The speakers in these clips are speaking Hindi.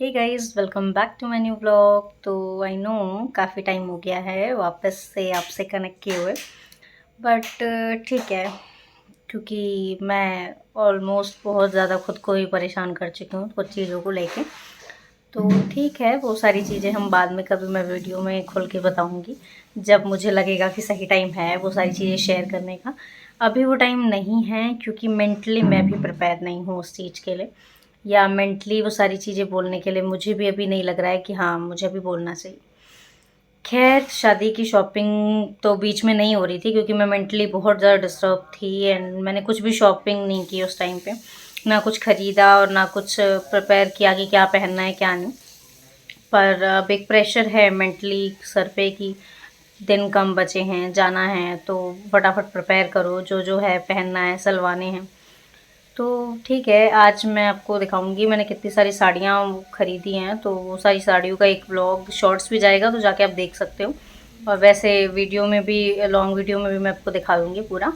Hey guys, welcome back to my new vlog. तो आई नो काफ़ी टाइम हो गया है वापस से आपसे कनेक्ट किए हुए, बट ठीक है, क्योंकि मैं ऑलमोस्ट बहुत ज़्यादा खुद को ही परेशान कर चुकी हूँ कुछ चीज़ों को लेके। तो ठीक है, वो सारी चीज़ें हम बाद में कभी मैं वीडियो में खोल के बताऊँगी, जब मुझे लगेगा कि सही टाइम है वो सारी चीज़ें शेयर करने का। अभी वो टाइम नहीं है, क्योंकि मेंटली मैं भी प्रिपेयर नहीं हूँ उस चीज़ के लिए, या मेंटली वो सारी चीज़ें बोलने के लिए मुझे भी अभी नहीं लग रहा है कि हाँ, मुझे अभी बोलना चाहिए। खैर, शादी की शॉपिंग तो बीच में नहीं हो रही थी, क्योंकि मैं मेंटली बहुत ज़्यादा डिस्टर्ब थी एंड मैंने कुछ भी शॉपिंग नहीं की उस टाइम पे। ना कुछ ख़रीदा और ना कुछ प्रिपेयर किया कि क्या पहनना है क्या नहीं। पर अब एक प्रेशर है मेंटली सर पे कि दिन कम बचे हैं, जाना है तो फटाफट प्रिपेयर करो, जो जो है पहनना है, सिलवाने हैं। तो ठीक है, आज मैं आपको दिखाऊंगी मैंने कितनी सारी साड़ियाँ खरीदी हैं। तो वो सारी साड़ियों का एक व्लॉग शॉर्ट्स भी जाएगा, तो जाके आप देख सकते हो। और वैसे वीडियो में भी, लॉन्ग वीडियो में भी मैं आपको दिखा दूँगी पूरा।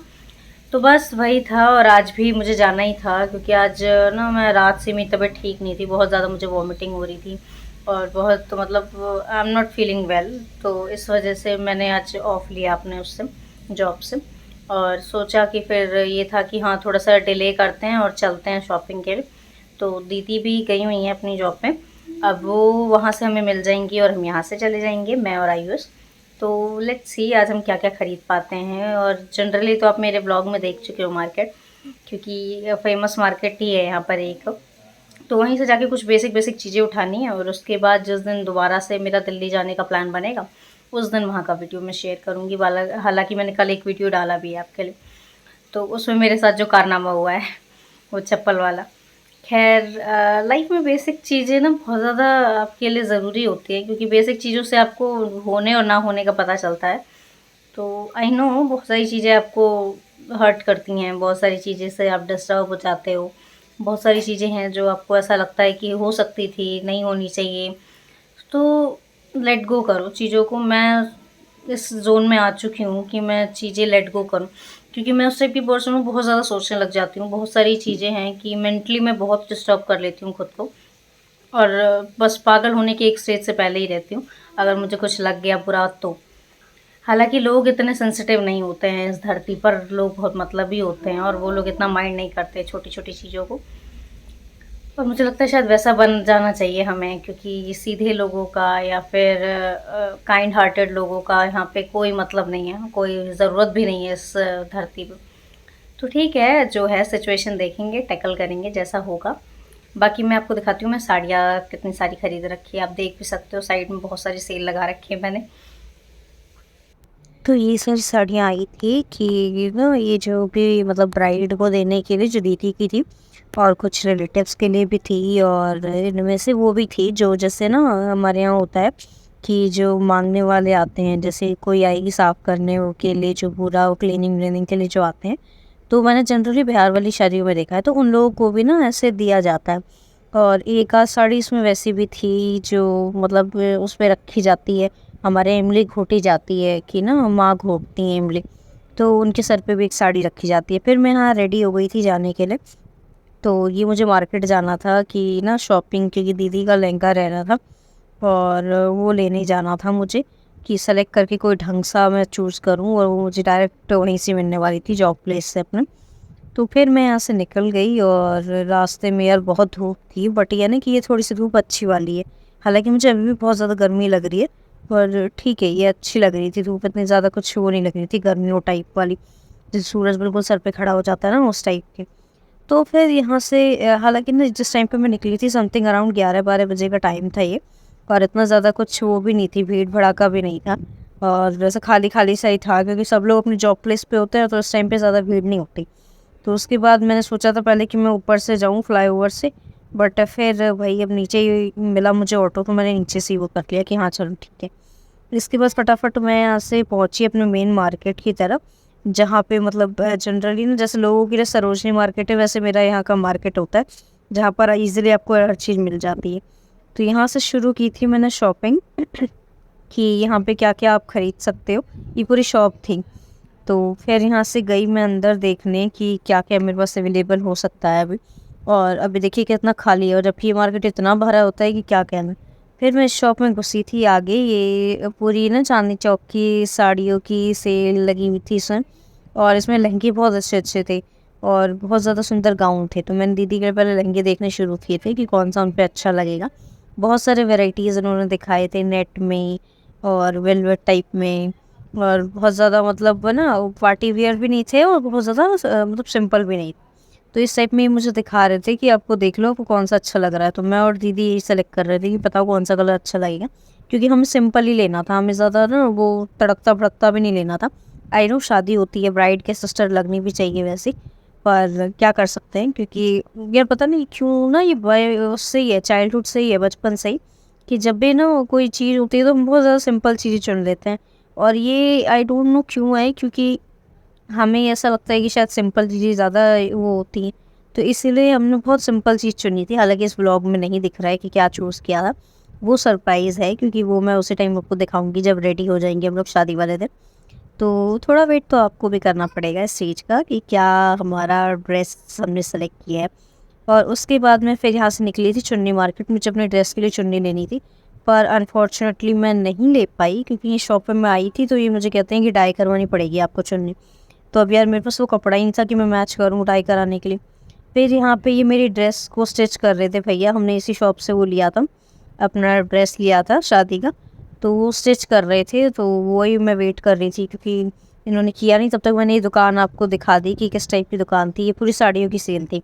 तो बस वही था, और आज भी मुझे जाना ही था, क्योंकि आज ना मैं रात से मेरी तबीयत ठीक नहीं थी, बहुत ज़्यादा मुझे वॉमिटिंग हो रही थी और बहुत, तो मतलब I am not feeling well. तो इस वजह से मैंने आज ऑफ लिया अपने उससे, जॉब से। और सोचा कि फिर ये था कि हाँ, थोड़ा सा डिले करते हैं और चलते हैं शॉपिंग के लिए। तो दीदी भी गई हुई हैं अपनी जॉब पे, अब वो वहाँ से हमें मिल जाएंगी और हम यहाँ से चले जाएंगे, मैं और आयुष। तो लेट्स सी आज हम क्या क्या ख़रीद पाते हैं। और जनरली तो आप मेरे ब्लॉग में देख चुके हो मार्केट, क्योंकि फेमस मार्केट ही है यहाँ पर एक। तो वहीं से जाके कुछ बेसिक बेसिक चीज़ें उठानी है, और उसके बाद जिस दिन दोबारा से मेरा दिल्ली जाने का प्लान बनेगा, उस दिन वहाँ का वीडियो मैं शेयर करूँगी। हालांकि मैंने कल एक वीडियो डाला भी है आपके लिए, तो उसमें मेरे साथ जो कारनामा हुआ है वो चप्पल वाला। खैर, लाइफ में बेसिक चीज़ें ना बहुत ज़्यादा आपके लिए ज़रूरी होती है, क्योंकि बेसिक चीज़ों से आपको होने और ना होने का पता चलता है। तो आई नो बहुत सारी चीज़ें आपको हर्ट करती हैं, बहुत सारी चीज़ें से आप डिस्टर्ब हो जाते हो, बहुत सारी चीज़ें हैं जो आपको ऐसा लगता है कि हो सकती थी, नहीं होनी चाहिए। तो लेट गो करो चीज़ों को। मैं इस ज़ोन में आ चुकी हूँ कि मैं चीज़ें लेट गो करूँ, क्योंकि मैं उस टाइप की पर्सन हूँ, बहुत ज़्यादा सोचने लग जाती हूँ। बहुत सारी चीज़ें हैं कि मेंटली मैं बहुत डिस्टर्ब कर लेती हूँ खुद को, और बस पागल होने की एक स्टेज से पहले ही रहती हूँ, अगर मुझे कुछ लग गया बुरा तो। हालाँकि लोग इतने सेंसिटिव नहीं होते हैं इस धरती पर, लोग बहुत मतलबी होते हैं और वो लोग इतना माइंड नहीं करते छोटी-छोटी चीज़ों को। और मुझे लगता है शायद वैसा बन जाना चाहिए हमें, क्योंकि सीधे लोगों का या फिर काइंड हार्टेड लोगों का यहाँ पे कोई मतलब नहीं है, कोई ज़रूरत भी नहीं है इस धरती पे। तो ठीक है, जो है सिचुएशन देखेंगे, टैकल करेंगे जैसा होगा। बाकी मैं आपको दिखाती हूँ मैं साड़ियाँ कितनी सारी खरीद रखी है, आप देख भी सकते हो साइड में बहुत सारी सेल लगा रखी है मैंने। तो ये सारी साड़ियाँ आई थी कि ना ये जो भी मतलब ब्राइड को देने के लिए जो दीदी की थी, और कुछ रिलेटिव्स के लिए भी थी, और इनमें से वो भी थी जो जैसे ना हमारे यहाँ होता है कि जो मांगने वाले आते हैं, जैसे कोई आएगी साफ़ करने के लिए, जो पूरा क्लीनिंग व्लीनिंग के लिए जो आते हैं। तो मैंने जनरली बिहार वाली शादियों में देखा है, तो उन लोगों को भी ना ऐसे दिया जाता है। और एक आध साड़ी इसमें वैसी भी थी जो मतलब उसमें रखी जाती है, हमारे इमली घोटी जाती है कि ना माँ घोटती हैं इमली, तो उनके सर पे भी एक साड़ी रखी जाती है। फिर मैं यहाँ रेडी हो गई थी जाने के लिए। तो ये मुझे मार्केट जाना था कि ना शॉपिंग, क्योंकि दीदी का लहंगा रहना था और वो लेने जाना था मुझे, कि सेलेक्ट करके कोई ढंग सा मैं चूज़ करूँ, और वो मुझे डायरेक्ट वहीं से मिलने वाली थी जॉब प्लेस से अपने। तो फिर मैं यहाँ से निकल गई, और रास्ते में यार बहुत धूप थी, बट ये ना कि ये थोड़ी सी धूप अच्छी वाली है। हालांकि मुझे अभी भी बहुत ज़्यादा गर्मी लग रही है, पर ठीक है, ये अच्छी लग रही थी धूप, इतनी ज़्यादा कुछ वो नहीं लग रही थी गर्मियों टाइप वाली, जैसे सूरज बिल्कुल सर पे खड़ा हो जाता है ना उस टाइप की। तो फिर यहाँ से हालांकि ना जिस टाइम पे मैं निकली थी समथिंग अराउंड 11-12 बजे का टाइम था ये, और इतना ज़्यादा कुछ वो भी नहीं थी, भीड़ भड़ाका भी नहीं था, और वैसे खाली खाली सा ही था, क्योंकि सब लोग अपनी जॉब प्लेस पे होते हैं, तो उस टाइम पे ज़्यादा भीड़ नहीं होती। तो उसके बाद मैंने सोचा था पहले कि मैं ऊपर से जाऊँ फ्लाईओवर से, बट फिर भाई अब नीचे ही मिला मुझे ऑटो, तो मैंने नीचे से ही वो कर लिया कि हाँ चलो ठीक है। इसके बाद फटाफट मैं यहाँ से पहुँची अपने मेन मार्केट की तरफ, जहाँ पे मतलब जनरली ना जैसे लोगों के लिए सरोजनी मार्केट है, वैसे मेरा यहाँ का मार्केट होता है, जहाँ पर ईजिली आपको हर चीज़ मिल जाती है। तो यहाँ से शुरू की थी मैंने शॉपिंग कि यहाँ पे क्या क्या आप खरीद सकते हो, ये पूरी शॉप थी। तो फिर यहाँ से गई मैं अंदर देखने कि क्या क्या मेरे पास अवेलेबल हो सकता है अभी। और अभी देखिए कितना खाली है, और जबकि ये मार्केट इतना भरा होता है कि क्या कहना। फिर मैं इस शॉप में घुसी थी आगे, ये पूरी ना चांदनी चौक की साड़ियों की सेल लगी हुई थी इसमें, और इसमें लहंगे बहुत अच्छे अच्छे थे और बहुत ज़्यादा सुंदर गाउन थे। तो मैंने दीदी के पहले लहंगे देखने शुरू किए थे कि कौन सा उन पे अच्छा लगेगा। बहुत सारे वेराइटीज़ उन्होंने दिखाए थे, नेट में और वेलवेट टाइप में, और बहुत ज़्यादा मतलब ना पार्टी वियर भी नहीं थे और बहुत ज़्यादा मतलब सिंपल भी नहीं। तो इस टाइप में ही मुझे दिखा रहे थे कि आपको देख लो आपको कौन सा अच्छा लग रहा है। तो मैं और दीदी यही सेलेक्ट कर रहे थे कि बताओ कौन सा कलर अच्छा लगेगा, क्योंकि हमें सिंपल ही लेना था, हमें ज़्यादा ना वो तड़कता भड़कता भी नहीं लेना था। आई नो शादी होती है, ब्राइड के सिस्टर लगनी भी चाहिए वैसे, पर क्या कर सकते हैं, क्योंकि यार पता नहीं क्यों ना ये उससे ही है, चाइल्डहुड से ही है, बचपन से ही, कि जब भी ना कोई चीज़ होती है तो हम बहुत ज़्यादा सिंपल चीज़ें चुन लेते हैं। और ये आई डोंट नो क्यों है, क्योंकि हमें ऐसा लगता है कि शायद सिंपल चीज़ें ज़्यादा वो होती हैं, तो इसीलिए हमने बहुत सिंपल चीज़ चुनी थी। हालांकि इस व्लॉग में नहीं दिख रहा है कि क्या चूज़ किया था, वो सरप्राइज़ है, क्योंकि वो मैं उसी टाइम आपको दिखाऊंगी जब रेडी हो जाएंगे हम लोग शादी वाले दिन। तो थोड़ा वेट तो आपको भी करना पड़ेगा इस चीज़ का कि क्या हमारा ड्रेस हमने सेलेक्ट किया है। और उसके बाद मैं फिर यहाँ से निकली थी चुन्नी मार्केट, मुझे अपने ड्रेस के लिए चुन्नी लेनी थी, पर अनफॉर्चुनेटली मैं नहीं ले पाई, क्योंकि ये शॉप पे मैं आई थी तो ये मुझे कहते हैं कि डाई करवानी पड़ेगी आपको चुन्नी। तो अब यार मेरे पास वो कपड़ा ही नहीं था कि मैं मैच करूँ डाई कराने के लिए। फिर यहाँ पे ये मेरी ड्रेस को स्टिच कर रहे थे भैया, हमने इसी शॉप से वो लिया था, अपना ड्रेस लिया था शादी का, तो वो स्टिच कर रहे थे, तो वही मैं वेट कर रही थी, क्योंकि इन्होंने किया नहीं। तब तक मैंने ये दुकान आपको दिखा दी कि किस टाइप की दुकान थी, ये पूरी साड़ियों की सेल थी।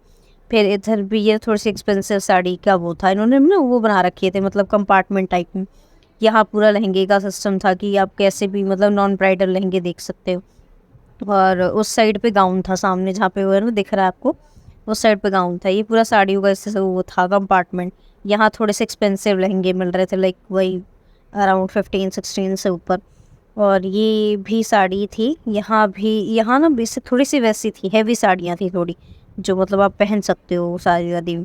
फिर इधर भी ये थोड़ी सी एक्सपेंसिव साड़ी का वो था, इन्होंने ना वो बना रखे थे मतलब कंपार्टमेंट टाइप में। यहाँ पूरा लहंगे का सिस्टम था कि आप कैसे भी मतलब नॉन ब्राइडल लहंगे देख सकते हो। और उस साइड पे गाउन था, सामने जहाँ पे वो है ना दिख रहा है आपको, उस साइड पे गाउन था। ये पूरा साड़ियों का इससे वो था कंपार्टमेंट। यहाँ थोड़े से एक्सपेंसिव लहंगे मिल रहे थे, लाइक वही अराउंड 15-16 से ऊपर। और ये भी साड़ी थी, यहाँ भी, यहाँ ना बेसिक थोड़ी सी वैसी थी, हैवी साड़ियाँ थी थोड़ी, जो मतलब आप पहन सकते हो सारी वादी।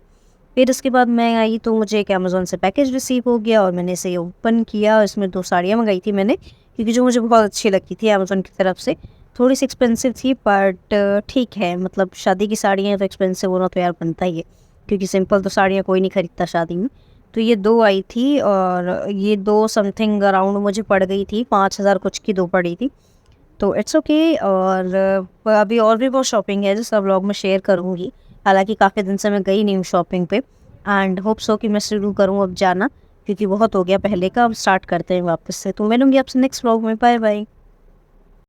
फिर उसके बाद मैं आई तो मुझे एक अमेज़ोन से पैकेज रिसीव हो गया और मैंने इसे ओपन किया। इसमें 2 साड़ियाँ मंगाई थी मैंने, क्योंकि जो मुझे बहुत अच्छी लगती थी अमेज़ोन की तरफ से। थोड़ी सी एक्सपेंसिव थी बट ठीक है, मतलब शादी की साड़ियाँ हैं तो एक्सपेंसिव होना तो यार बनता ही है, क्योंकि सिंपल तो साड़ियाँ कोई नहीं खरीदता शादी में। तो ये 2 आई थी और ये 2 समथिंग अराउंड मुझे पड़ गई थी, 5,000 कुछ की 2 पड़ी थी। तो इट्स ओके। और अभी और भी बहुत शॉपिंग है जो सब व्लॉग में शेयर करूँगी। हालांकि काफ़ी दिन से मैं गई नहीं हूँ शॉपिंग पे, एंड होप सो कि मैं शुरू करूँ अब जाना, क्योंकि बहुत हो गया पहले का, अब स्टार्ट करते हैं वापस से। तो मिलूंगी आपसे नेक्स्ट व्लॉग में, बाय बाय।